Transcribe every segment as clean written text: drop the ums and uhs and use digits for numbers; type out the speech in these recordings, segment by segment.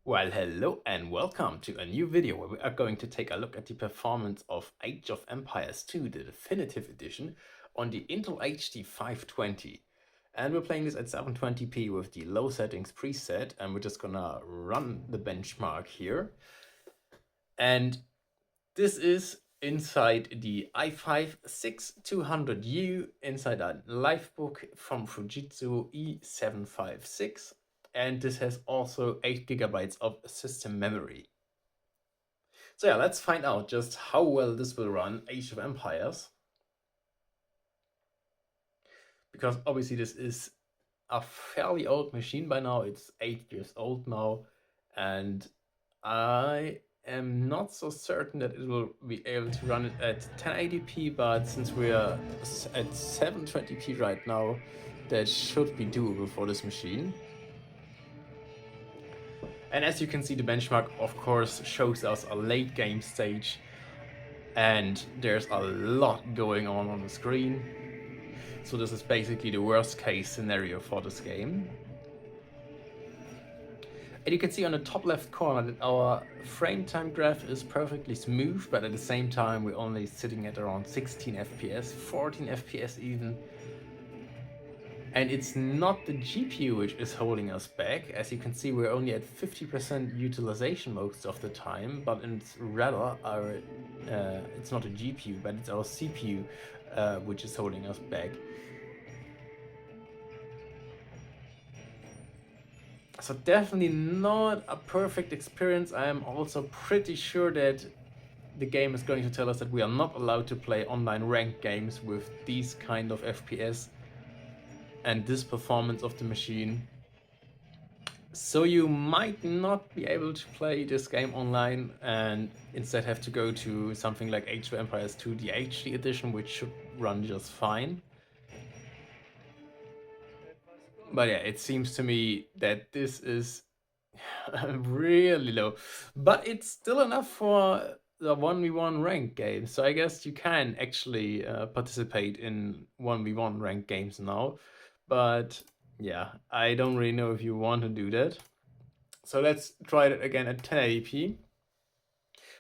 Well, hello and welcome to a new video where we are going to take a look at the performance of Age of Empires 2, the definitive edition, on the Intel HD 520. And we're playing this at 720p with the low settings preset, and we're just gonna run the benchmark here. And this is inside the i5-6200U, inside a Lifebook from Fujitsu E756. And this has also 8 GB of system memory. So yeah, let's find out just how well this will run Age of Empires. Because obviously this is a fairly old machine by now, it's 8 years old now, and I am not so certain that it will be able to run it at 1080p, but since we are at 720p right now, that should be doable for this machine. And as you can see, the benchmark of course shows us a late game stage, and there's a lot going on the screen. So this is basically the worst case scenario for this game. And you can see on the top left corner that our frame time graph is perfectly smooth, but at the same time we're only sitting at around 16 FPS, 14 FPS even. And it's not the GPU which is holding us back. As you can see, we're only at 50% utilization most of the time, but it's rather our, it's not a GPU, but it's our CPU which is holding us back. So definitely not a perfect experience. I am also pretty sure that the game is going to tell us that we are not allowed to play online ranked games with these kind of FPS and this performance of the machine. So you might not be able to play this game online and instead have to go to something like Age of Empires 2, the HD edition, which should run just fine. But yeah, it seems to me that this is really low, but it's still enough for the 1v1 ranked game. So I guess you can actually participate in 1v1 ranked games now. But yeah, I don't really know if you want to do that. So let's try it again at 1080p.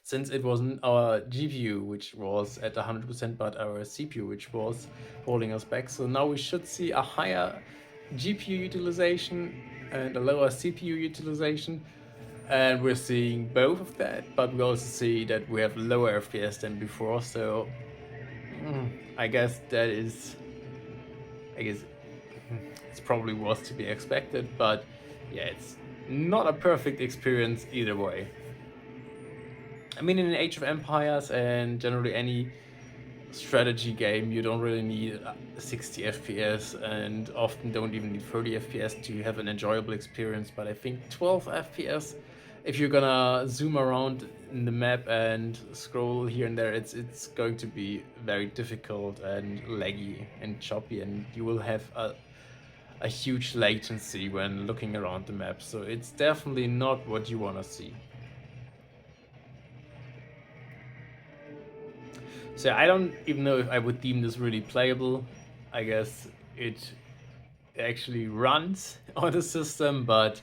Since it wasn't our GPU which was at 100%, but our CPU which was holding us back. So now we should see a higher GPU utilization and a lower CPU utilization. And we're seeing both of that, but we also see that we have lower FPS than before. So I guess that is, it's probably was to be expected, but yeah, it's not a perfect experience either way. I mean, in Age of Empires and generally any strategy game, you don't really need 60 FPS and often don't even need 30 FPS to have an enjoyable experience. But I think 12 FPS, if you're gonna zoom around in the map and scroll here and there, it's going to be very difficult and laggy and choppy, and you will have a huge latency when looking around the map. So it's definitely not what you want to see. So I don't even know if I would deem this really playable. I guess it actually runs on the system, but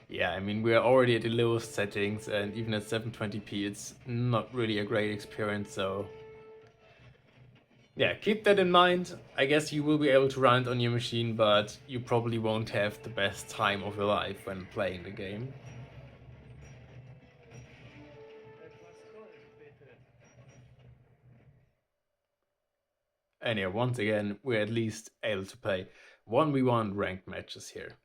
yeah, I mean, we're already at the lowest settings, and even at 720p, it's not really a great experience. So yeah, keep that in mind. I guess you will be able to run it on your machine, but you probably won't have the best time of your life when playing the game. And yeah, once again, we're at least able to play 1v1 ranked matches here.